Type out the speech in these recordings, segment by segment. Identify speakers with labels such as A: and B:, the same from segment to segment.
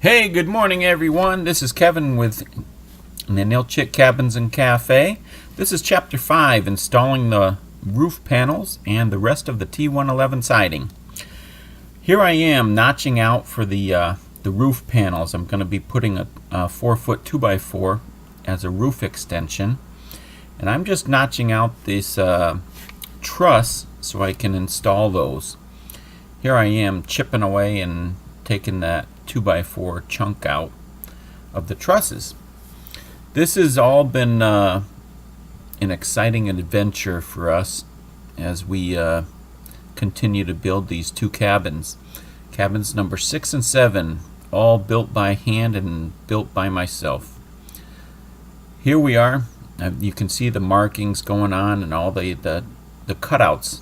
A: Hey, good morning everyone. This is Kevin with Ninilchik Cabins and Cafe. This is Chapter 5, installing the roof panels and the rest of the T111 siding. Here I am notching out for the roof panels. I'm going to be putting a 4-foot 2x4 as a roof extension. And I'm just notching out this truss so I can install those. Here I am chipping away and taking that 2x4 chunk out of the trusses. This has all been an exciting adventure for us as we continue to build these two cabins. Cabins number 6 and 7, all built by hand and built by myself. Here we are. You can see the markings going on and all the cutouts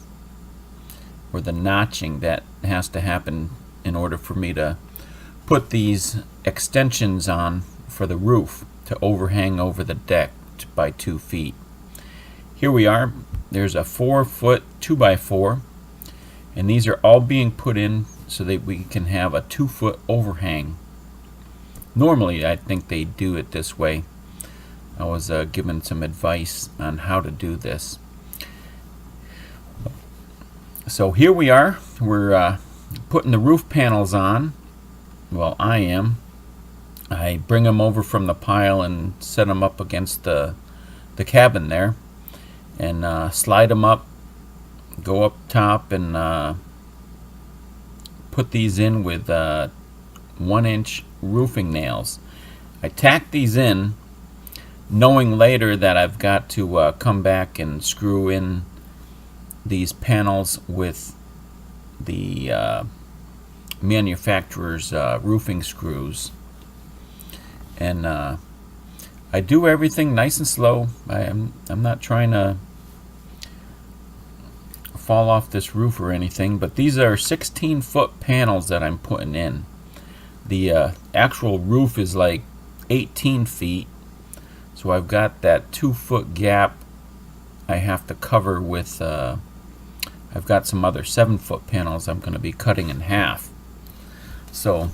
A: or the notching that has to happen in order for me to put these extensions on for the roof to overhang over the deck by 2 feet. Here we are. There's a 4-foot 2x4, and these are all being put in so that we can have a 2-foot overhang. Normally I think they do it this way. I was given some advice on how to do this. So here we are. We're putting the roof panels on. Well, I am. I bring them over from the pile and set them up against the cabin there, and slide them up, go up top, and put these in with 1-inch roofing nails. I tack these in, knowing later that I've got to come back and screw in these panels with the manufacturer's roofing screws. And I do everything nice and slow. I'm not trying to fall off this roof or anything, but these are 16-foot panels that I'm putting in. The actual roof is like 18 feet, so I've got that 2-foot gap I have to cover with I've got some other 7-foot panels I'm going to be cutting in half. So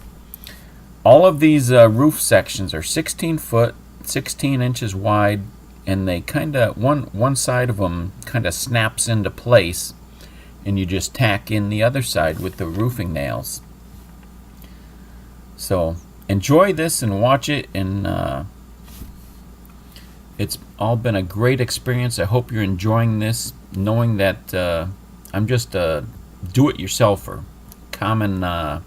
A: all of these roof sections are 16 foot, 16 inches wide, and they kind of, one side of them kind of snaps into place, and you just tack in the other side with the roofing nails. So enjoy this and watch it, and it's all been a great experience. I hope you're enjoying this, knowing that I'm just a do-it-yourselfer, common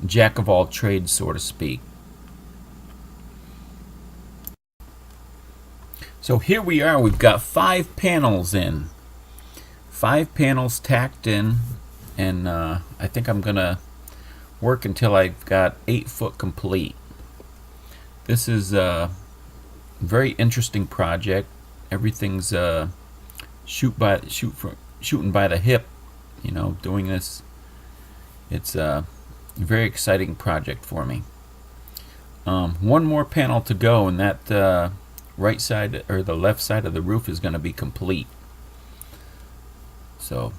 A: jack of all trades, so to speak. So here we are. We've got 5 panels in, 5 panels tacked in, and I think I'm gonna work until I've got 8 foot complete. This is a very interesting project. Everything's shooting by the hip, you know, doing this. It's a very exciting project for me. One more panel to go, and that right side or the left side of the roof is going to be complete. So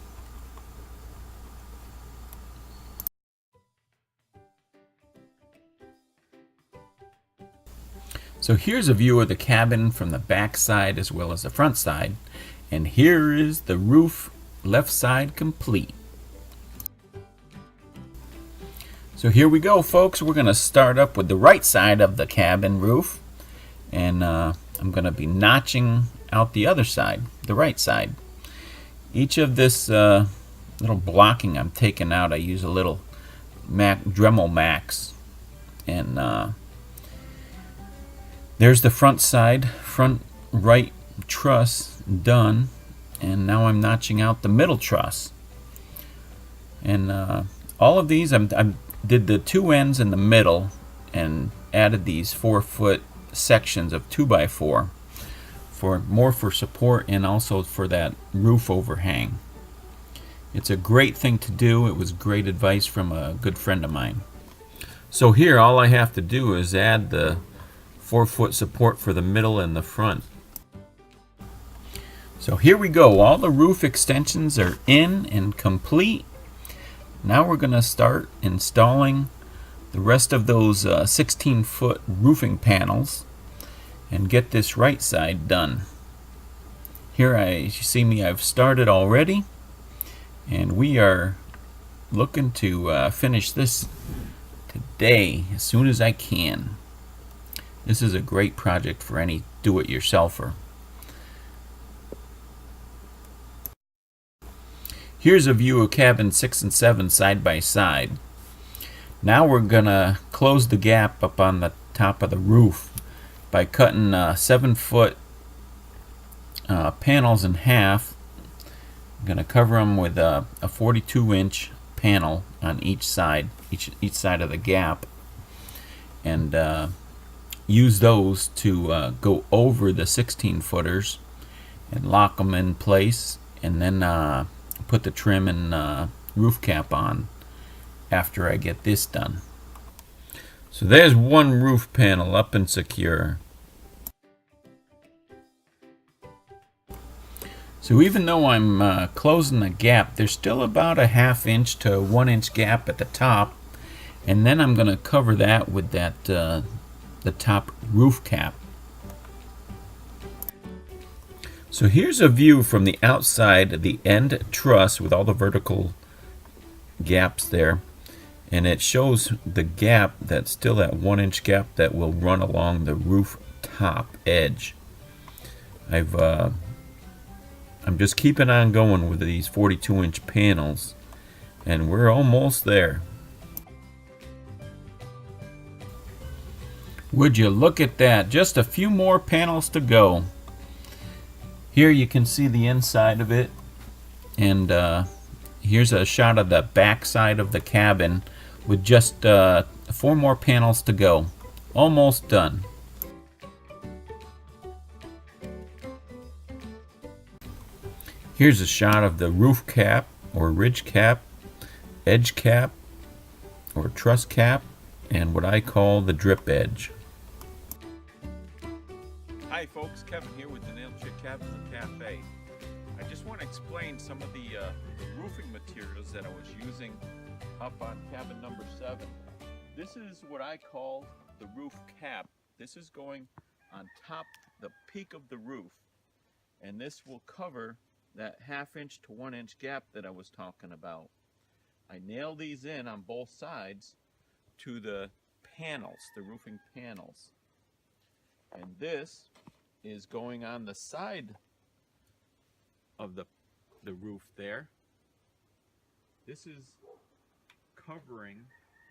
A: here's a view of the cabin from the back side as well as the front side, and here is the roof left side complete. So here we go, folks. We're going to start up with the right side of the cabin roof, and I'm going to be notching out the other side, the right side. Each of this little blocking I'm taking out, I use a little Dremel Max, and there's the front side, front right truss done, and now I'm notching out the middle truss. And all of these, I did the 2 ends in the middle and added these 4-foot sections of 2x4 for support and also for that roof overhang. It's a great thing to do. It was great advice from a good friend of mine. So here all I have to do is add the 4-foot support for the middle and the front. So here we go. All the roof extensions are in and complete. Now we're going to start installing the rest of those 16-foot roofing panels and get this right side done. Here you see me, I've started already, and we are looking to finish this today as soon as I can. This is a great project for any do-it-yourselfer. Here's a view of cabin 6 and 7 side by side. Now we're gonna close the gap up on the top of the roof by cutting 7-foot panels in half. I'm gonna cover them with a 42-inch panel on each side of the gap, and use those to go over the 16-footers and lock them in place, and then put the trim and roof cap on after I get this done. So there's one roof panel up and secure. So even though I'm closing the gap, there's still about a 1/2 inch to 1 inch gap at the top, and then I'm going to cover that with that the top roof cap. So here's a view from the outside of the end truss with all the vertical gaps there, and it shows the gap that's still that 1 inch gap that will run along the roof top edge. I'm just keeping on going with these 42-inch panels, and we're almost there. Would you look at that? Just a few more panels to go. Here you can see the inside of it, and here's a shot of the back side of the cabin with just 4 more panels to go. Almost done. Here's a shot of the roof cap or ridge cap, edge cap or truss cap, and what I call the drip edge. Hi folks, Kevin here with Ninilchik Cabins and Cafe. I just want to explain some of the roofing materials that I was using up on cabin number 7. This is what I call the roof cap. This is going on top, the peak of the roof, and this will cover that 1/2 inch to 1 inch gap that I was talking about. I nail these in on both sides to the panels, the roofing panels. And this is going on the side of the roof there. This is covering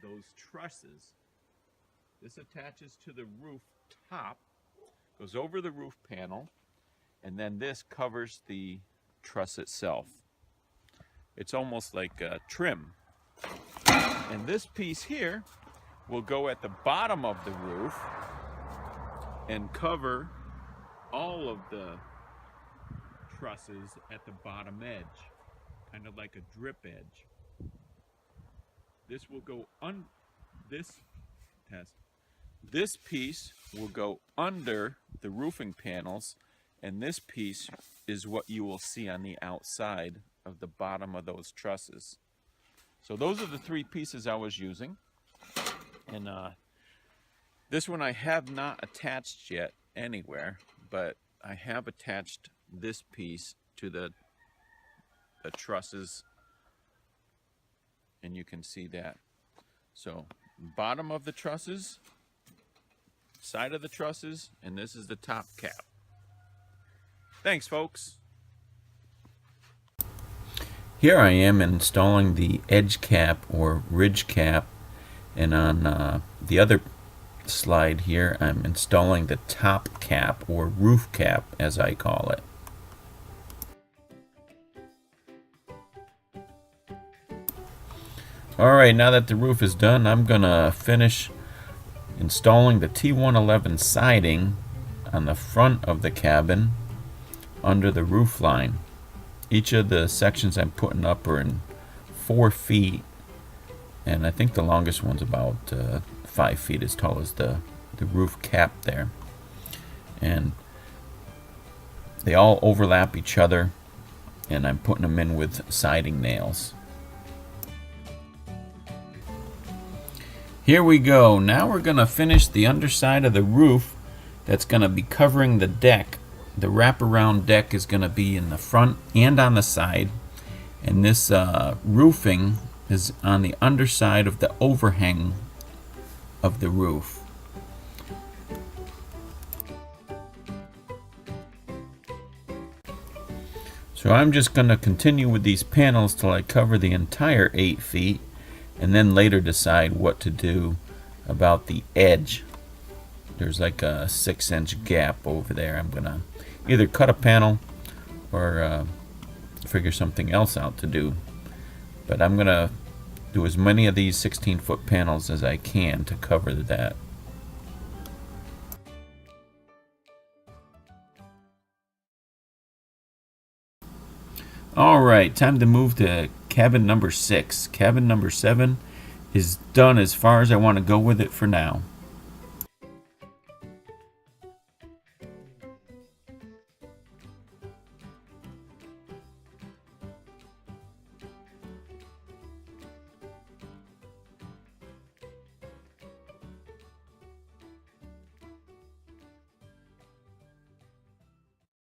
A: those trusses. This attaches to the roof top, goes over the roof panel, and then this covers the truss itself. It's almost like a trim. And this piece here will go at the bottom of the roof and cover all of the trusses at the bottom edge, kind of like a drip edge. This will go this piece will go under the roofing panels, and this piece is what you will see on the outside of the bottom of those trusses. So those are the 3 pieces I was using, and this one I have not attached yet anywhere, but I have attached this piece to the trusses, and you can see that. So bottom of the trusses, side of the trusses, and this is the top cap. Thanks folks. Here I am installing the edge cap or ridge cap, and on the other slide here I'm installing the top cap or roof cap, as I call it. Alright, now that the roof is done, I'm gonna finish installing the T111 siding on the front of the cabin under the roof line. Each of the sections I'm putting up are in 4 feet, and I think the longest one's about 5 feet, as tall as the roof cap there. And they all overlap each other, and I'm putting them in with siding nails. Here we go. Now we're going to finish the underside of the roof that's going to be covering the deck. The wraparound deck is going to be in the front and on the side. And this roofing is on the underside of the overhang of the roof. So I'm just going to continue with these panels till I cover the entire 8 feet, and then later decide what to do about the edge. There's like a 6-inch gap over there. I'm going to either cut a panel or figure something else out to do. But I'm going to do as many of these 16-foot panels as I can to cover that. Alright, time to move to cabin number 6. Cabin number 7 is done as far as I want to go with it for now.